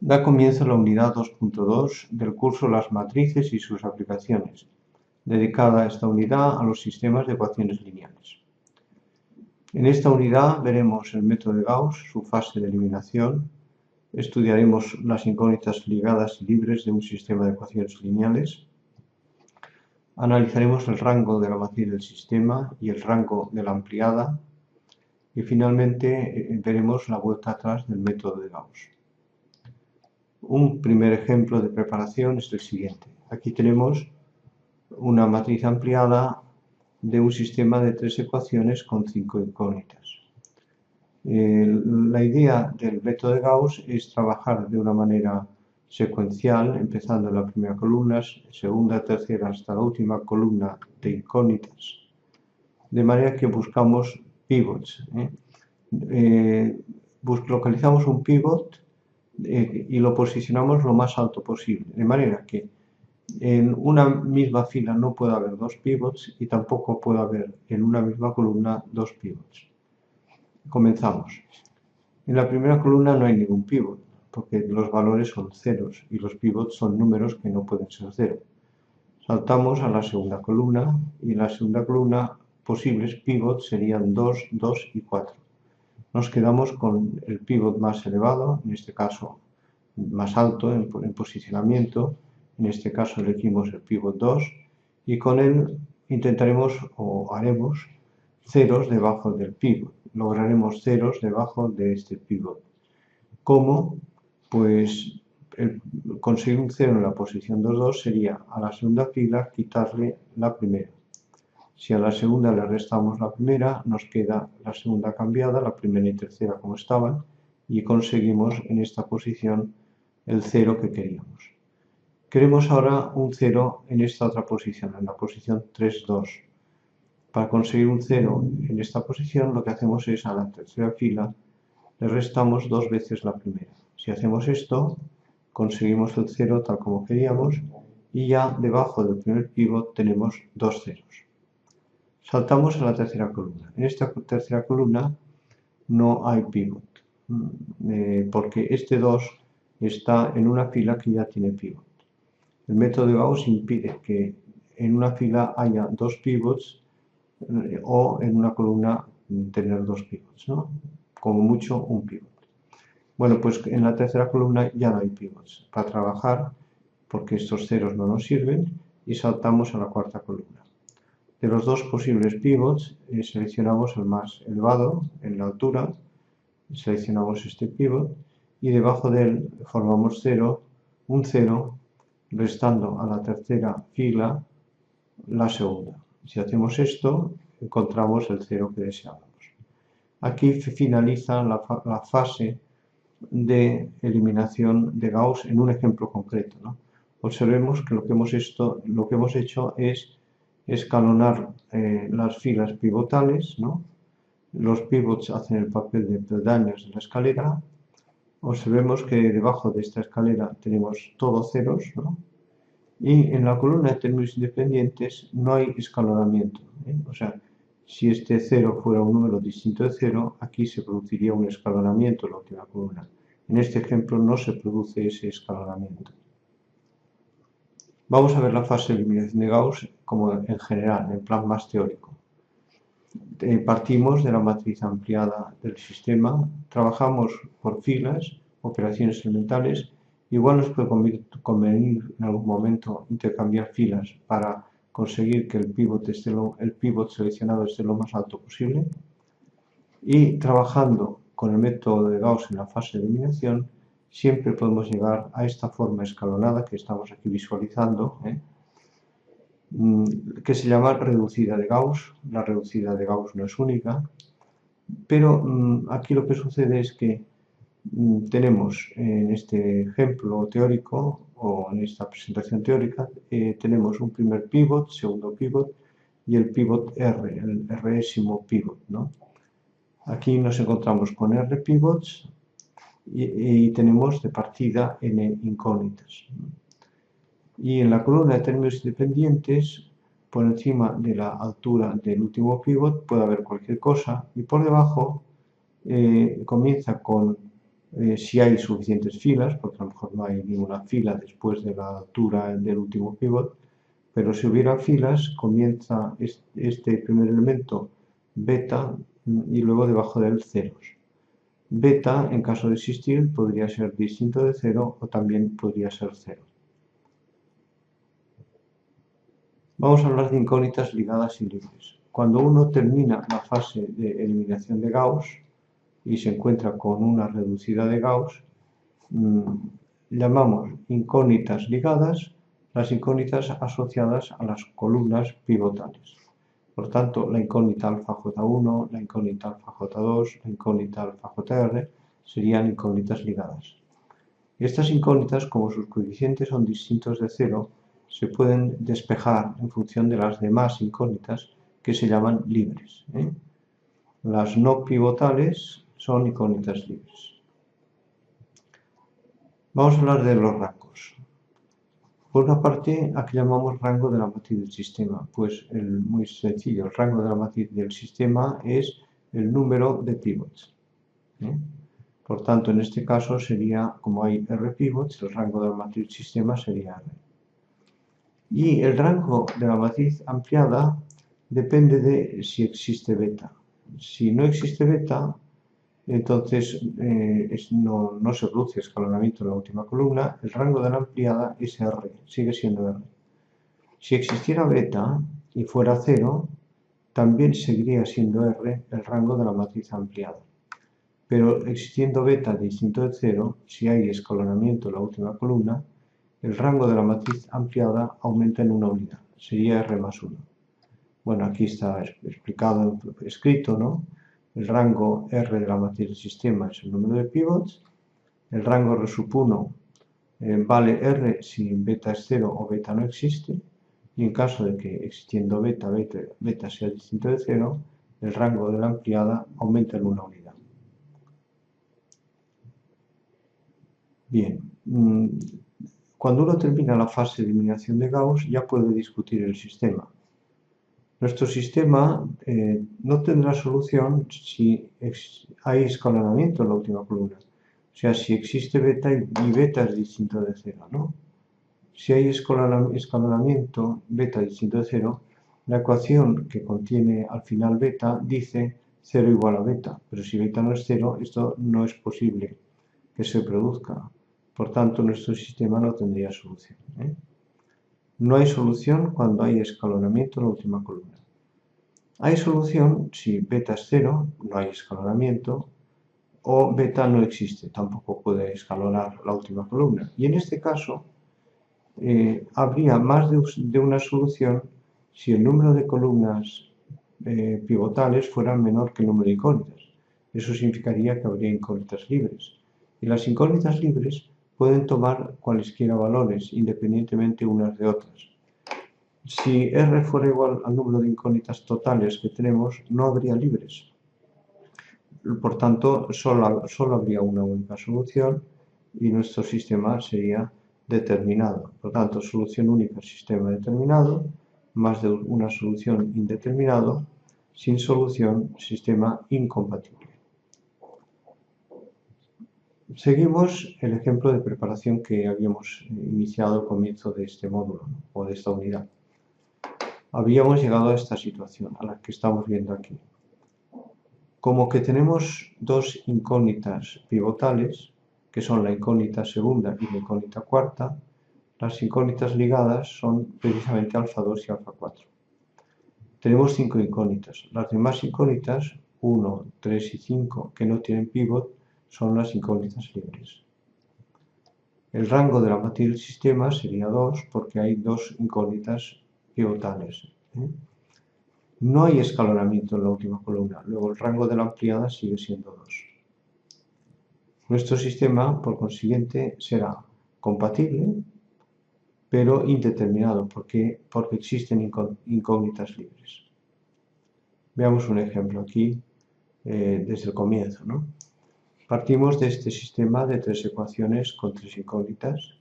Da comienzo la unidad 2.2 del curso Las matrices y sus aplicaciones, dedicada a esta unidad a los sistemas de ecuaciones lineales. En esta unidad veremos el método de Gauss, su fase de eliminación, estudiaremos las incógnitas ligadas y libres de un sistema de ecuaciones lineales, analizaremos el rango de la matriz del sistema y el rango de la ampliada, y finalmente veremos la vuelta atrás del método de Gauss. Un primer ejemplo de preparación es el siguiente. Aquí tenemos una matriz ampliada de un sistema de 3 ecuaciones con 5 incógnitas. La idea del método de Gauss es trabajar de una manera secuencial, empezando en la primera columna, segunda, tercera, hasta la última columna de incógnitas, de manera que buscamos pivots. Localizamos un pivot y lo posicionamos lo más alto posible, de manera que en una misma fila no puede haber dos pivots y tampoco puede haber en una misma columna dos pivots. Comenzamos. En la primera columna no hay ningún pivot, porque los valores son ceros y los pivots son números que no pueden ser cero. Saltamos a la segunda columna y en la segunda columna posibles pivots serían 2, 2 y 4. Nos quedamos con el pivot más elevado, en este caso más alto en posicionamiento, en este caso elegimos el pivot 2 y con él intentaremos o haremos ceros debajo del pivot. Lograremos ceros debajo de este pivot. ¿Cómo? Pues conseguir un cero en la posición 2, 2 sería a la segunda fila quitarle la primera. Si a la segunda le restamos la primera, nos queda la segunda cambiada, la primera y tercera como estaban, y conseguimos en esta posición el cero que queríamos. Queremos ahora un cero en esta otra posición, en la posición 3, 2. Para conseguir un cero en esta posición, lo que hacemos es a la tercera fila le restamos dos veces la primera. Si hacemos esto, conseguimos el cero tal como queríamos y ya debajo del primer pivot tenemos dos ceros. Saltamos a la tercera columna. En esta tercera columna no hay pivot, porque este 2 está en una fila que ya tiene pivot. El método de Gauss impide que en una fila haya dos pivots o en una columna tener dos pivots, ¿no? Como mucho un pivot. Bueno, pues en la tercera columna ya no hay pivots para trabajar porque estos ceros no nos sirven y saltamos a la cuarta columna. De los dos posibles pivots seleccionamos el más elevado en la altura, seleccionamos este pivot y debajo de él formamos un cero, restando a la tercera fila la segunda. Si hacemos esto, encontramos el cero que deseábamos. Aquí finaliza la fase de eliminación de Gauss en un ejemplo concreto, ¿no? Observemos que lo que hemos hecho es escalonar las filas pivotales, ¿no? Los pivots hacen el papel de peldaños de la escalera. Observemos que debajo de esta escalera tenemos todos ceros, ¿no? Y en la columna de términos independientes no hay escalonamiento, ¿eh? O sea, si este 0 fuera un número distinto de 0, aquí se produciría un escalonamiento en la última columna. En este ejemplo no se produce ese escalonamiento. Vamos a ver la fase de eliminación de Gauss como en general, en plan más teórico. Partimos de la matriz ampliada del sistema, trabajamos por filas, operaciones elementales. Igual nos puede convenir en algún momento intercambiar filas para conseguir que el pivot seleccionado esté lo más alto posible. Y trabajando con el método de Gauss en la fase de eliminación, siempre podemos llegar a esta forma escalonada que estamos aquí visualizando, que se llama reducida de Gauss. La reducida de Gauss no es única, pero aquí lo que sucede es que tenemos en este ejemplo teórico o en esta presentación teórica, tenemos un primer pivot, segundo pivot y el pivot R, el résimo pivot, ¿no? Aquí nos encontramos con R pivots y tenemos de partida N incógnitas. Y en la columna de términos independientes, por encima de la altura del último pivot puede haber cualquier cosa y por debajo comienza con si hay suficientes filas, porque a lo mejor no hay ninguna fila después de la altura del último pivot, pero si hubiera filas, comienza este primer elemento beta y luego debajo de él ceros. Beta, en caso de existir, podría ser distinto de 0 o también podría ser 0. Vamos a hablar de incógnitas ligadas y libres. Cuando uno termina la fase de eliminación de Gauss y se encuentra con una reducida de Gauss, llamamos incógnitas ligadas las incógnitas asociadas a las columnas pivotales. Por tanto, la incógnita alfa J1, la incógnita alfa J2, la incógnita alfa JR serían incógnitas ligadas. Estas incógnitas, como sus coeficientes son distintos de 0, se pueden despejar en función de las demás incógnitas que se llaman libres. Las no pivotales son incógnitas libres. Vamos a hablar de los rangos. Por una parte, ¿a qué llamamos rango de la matriz del sistema? Pues muy sencillo, el rango de la matriz del sistema es el número de pivots. Por tanto, en este caso sería, como hay R pivots, el rango de la matriz del sistema sería R. Y el rango de la matriz ampliada depende de si existe beta. Si no existe beta, entonces no se produce escalonamiento en la última columna, el rango de la ampliada es R, sigue siendo R. Si existiera beta y fuera 0, también seguiría siendo R el rango de la matriz ampliada. Pero existiendo beta distinto de 0, si hay escalonamiento en la última columna, el rango de la matriz ampliada aumenta en una unidad, sería R más 1. Bueno, aquí está explicado, escrito, ¿no? El rango R de la matriz del sistema es el número de pivots, el rango R sub 1 vale R si beta es 0 o beta no existe, y en caso de que existiendo beta sea distinto de 0, el rango de la ampliada aumenta en una unidad. Bien, cuando uno termina la fase de eliminación de Gauss ya puede discutir el sistema. Nuestro sistema no tendrá solución si hay escalonamiento en la última columna. O sea, si existe beta y beta es distinto de 0, ¿no? Si hay escalonamiento beta distinto de 0, la ecuación que contiene al final beta dice 0 igual a beta. Pero si beta no es 0, esto no es posible que se produzca. Por tanto, nuestro sistema no tendría solución. No hay solución cuando hay escalonamiento en la última columna. Hay solución si beta es 0, no hay escalonamiento, o beta no existe, tampoco puede escalonar la última columna. Y en este caso, habría más de una solución si el número de columnas pivotales fuera menor que el número de incógnitas. Eso significaría que habría incógnitas libres. Y las incógnitas libres pueden tomar cualesquiera valores, independientemente unas de otras. Si R fuera igual al número de incógnitas totales que tenemos, no habría libres. Por tanto, solo habría una única solución y nuestro sistema sería determinado. Por tanto, solución única, sistema determinado, más de una solución indeterminado, sin solución, sistema incompatible. Seguimos el ejemplo de preparación que habíamos iniciado al comienzo de este módulo, ¿no? O de esta unidad. Habíamos llegado a esta situación, a la que estamos viendo aquí. Como que tenemos dos incógnitas pivotales, que son la incógnita segunda y la incógnita cuarta, las incógnitas ligadas son precisamente alfa 2 y alfa 4. Tenemos 5 incógnitas. Las demás incógnitas, 1, 3 y 5, que no tienen pivot, son las incógnitas libres. El rango de la matriz del sistema sería 2 porque hay dos incógnitas pivotales. No hay escalonamiento en la última columna, luego el rango de la ampliada sigue siendo 2. Nuestro sistema, por consiguiente, será compatible, pero indeterminado, porque existen incógnitas libres. Veamos un ejemplo aquí desde el comienzo, ¿no? Partimos de este sistema de 3 ecuaciones con 3 incógnitas.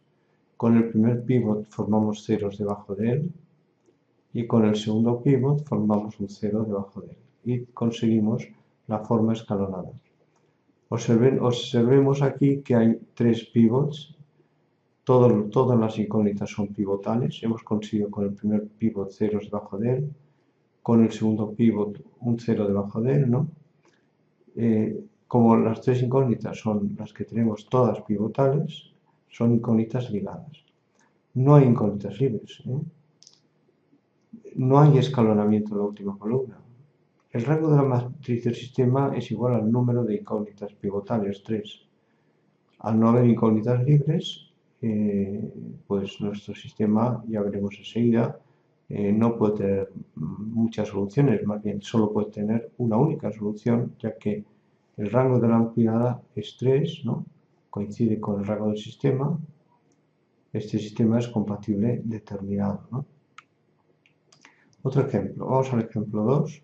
Con el primer pivot formamos ceros debajo de él y con el segundo pivot formamos un 0 debajo de él y conseguimos la forma escalonada. Observemos aquí que hay 3 pivots. Todas las incógnitas son pivotales. Hemos conseguido con el primer pivot ceros debajo de él, con el segundo pivot un 0 debajo de él, ¿no? Como las 3 incógnitas son las que tenemos todas pivotales, son incógnitas ligadas. No hay incógnitas libres, ¿eh? No hay escalonamiento en la última columna. El rango de la matriz del sistema es igual al número de incógnitas pivotales, 3. Al no haber incógnitas libres, pues nuestro sistema, ya veremos enseguida, no puede tener muchas soluciones, más bien solo puede tener una única solución, ya que el rango de la ampliada es 3, ¿no? Coincide con el rango del sistema. Este sistema es compatible determinado, ¿no? Otro ejemplo, vamos al ejemplo 2.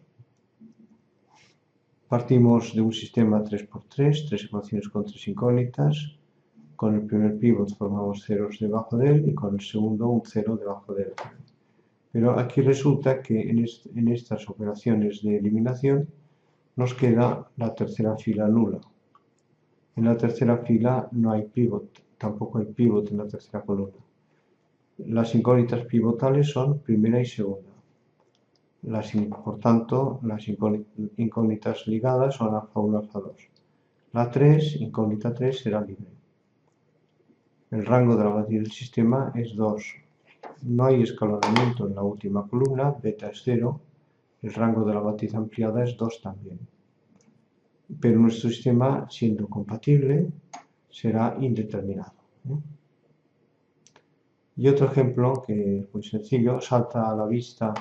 Partimos de un sistema 3×3, 3 ecuaciones con 3 incógnitas. Con el primer pivot formamos ceros debajo de él y con el segundo un 0 debajo de él. Pero aquí resulta que en estas operaciones de eliminación nos queda la tercera fila nula. En la tercera fila no hay pivot, tampoco hay pivot en la tercera columna. Las incógnitas pivotales son primera y segunda. Por tanto, las incógnitas ligadas son alfa 1, alfa 2. La 3, incógnita 3, será libre. El rango de la matriz del sistema es 2. No hay escalonamiento en la última columna, beta es 0. El rango de la matriz ampliada es 2 también. Pero nuestro sistema, siendo compatible, será indeterminado. Y otro ejemplo que es muy sencillo, salta a la vista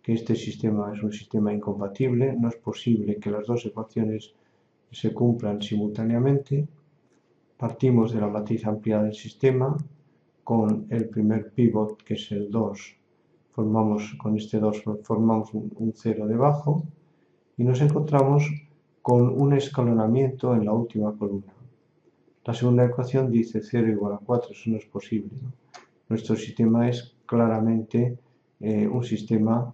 que este sistema es un sistema incompatible, no es posible que las dos ecuaciones se cumplan simultáneamente. Partimos de la matriz ampliada del sistema, con el primer pivot, que es el 2, con este 2 formamos un 0 debajo, y nos encontramos con un escalonamiento en la última columna. La segunda ecuación dice 0 igual a 4, eso no es posible, ¿no? Nuestro sistema es claramente un sistema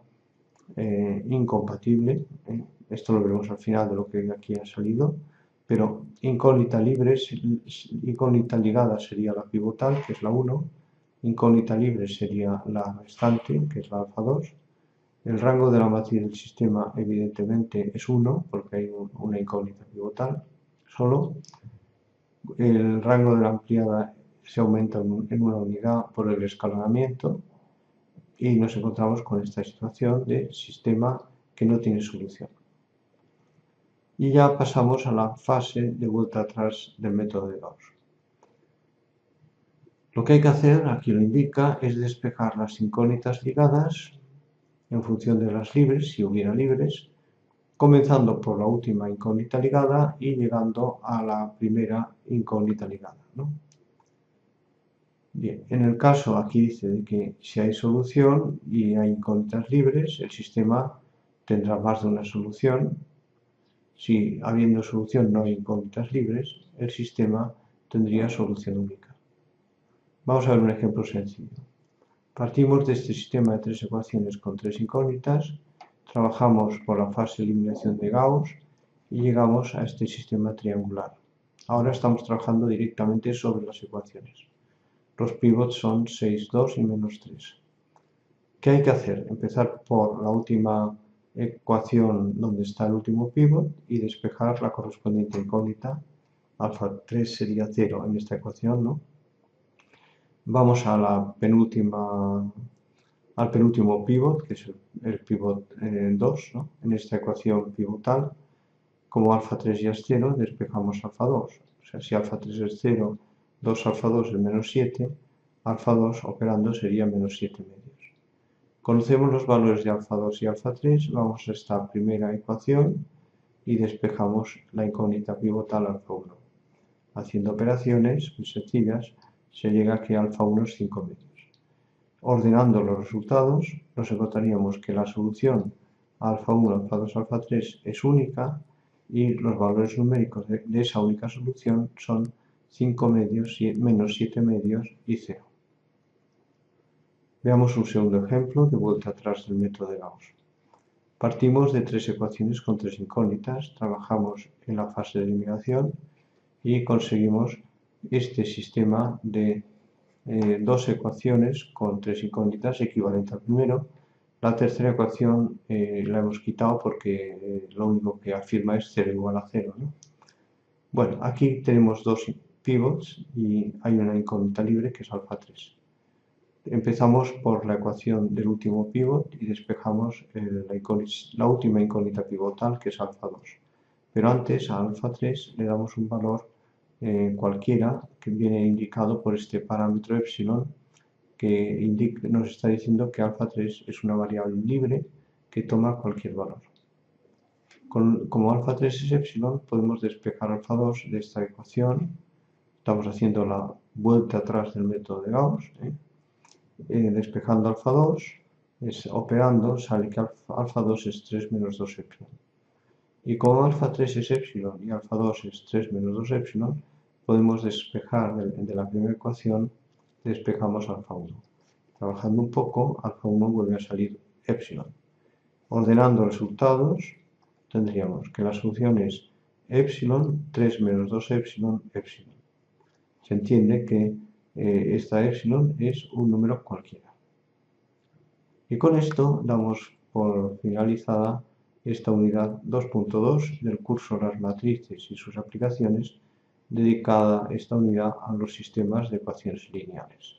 incompatible. Esto lo veremos al final de lo que aquí ha salido. Pero incógnita ligada sería la pivotal, que es la 1. Incógnita libre sería la restante, que es la alfa 2. El rango de la matriz del sistema evidentemente es 1, porque hay una incógnita pivotal solo. El rango de la ampliada se aumenta en una unidad por el escalonamiento y nos encontramos con esta situación de sistema que no tiene solución. Y ya pasamos a la fase de vuelta atrás del método de Gauss. Lo que hay que hacer, aquí lo indica, es despejar las incógnitas ligadas en función de las libres, si hubiera libres, comenzando por la última incógnita ligada y llegando a la primera incógnita ligada, ¿no? Bien, en el caso aquí dice de que si hay solución y hay incógnitas libres, el sistema tendrá más de una solución. Si habiendo solución no hay incógnitas libres, el sistema tendría solución única. Vamos a ver un ejemplo sencillo. Partimos de este sistema de 3 ecuaciones con 3 incógnitas, trabajamos por la fase de eliminación de Gauss y llegamos a este sistema triangular. Ahora estamos trabajando directamente sobre las ecuaciones. Los pivots son 6, 2 y menos 3. ¿Qué hay que hacer? Empezar por la última ecuación donde está el último pivot y despejar la correspondiente incógnita. Alfa 3 sería 0 en esta ecuación, ¿no? Vamos a al penúltimo pivot, que es el pivot 2, ¿no? En esta ecuación pivotal, como alfa 3 ya es 0, despejamos alfa 2. O sea, si alfa 3 es 0, 2 alfa 2 es menos 7, alfa 2 operando sería menos 7 medios. Conocemos los valores de alfa 2 y alfa 3, vamos a esta primera ecuación y despejamos la incógnita pivotal alfa 1. Haciendo operaciones muy sencillas, se llega a que alfa 1 es 5 medios. Ordenando los resultados, nos encontraríamos que la solución alfa 1, alfa 2, alfa 3 es única y los valores numéricos de esa única solución son 5 medios, menos 7 medios y 0. Veamos un segundo ejemplo de vuelta atrás del método de Gauss. Partimos de 3 ecuaciones con 3 incógnitas, trabajamos en la fase de eliminación y conseguimos este sistema de dos ecuaciones con tres incógnitas equivalente al primero. La tercera ecuación la hemos quitado porque lo único que afirma es 0 igual a 0, ¿no? Bueno, aquí tenemos dos pivots y hay una incógnita libre que es alfa 3. Empezamos por la ecuación del último pivot y despejamos la última incógnita pivotal que es alfa 2. Pero antes a alfa 3 le damos un valor cualquiera que viene indicado por este parámetro epsilon que nos está diciendo que alfa 3 es una variable libre que toma cualquier valor. Como alfa 3 es epsilon, podemos despejar alfa 2 de esta ecuación. Estamos haciendo la vuelta atrás del método de Gauss. Despejando alfa 2, operando, sale que alfa 2 es 3 menos 2 epsilon. Y como alfa 3 es epsilon y alfa 2 es 3 menos 2 epsilon, podemos despejar de la primera ecuación, despejamos alfa 1. Trabajando un poco, alfa 1 vuelve a salir epsilon. Ordenando resultados, tendríamos que la solución es epsilon, 3 menos 2 epsilon, epsilon. Se entiende que esta epsilon es un número cualquiera. Y con esto damos por finalizada esta unidad 2.2 del curso Las matrices y sus aplicaciones, dedicada esta unidad a los sistemas de ecuaciones lineales.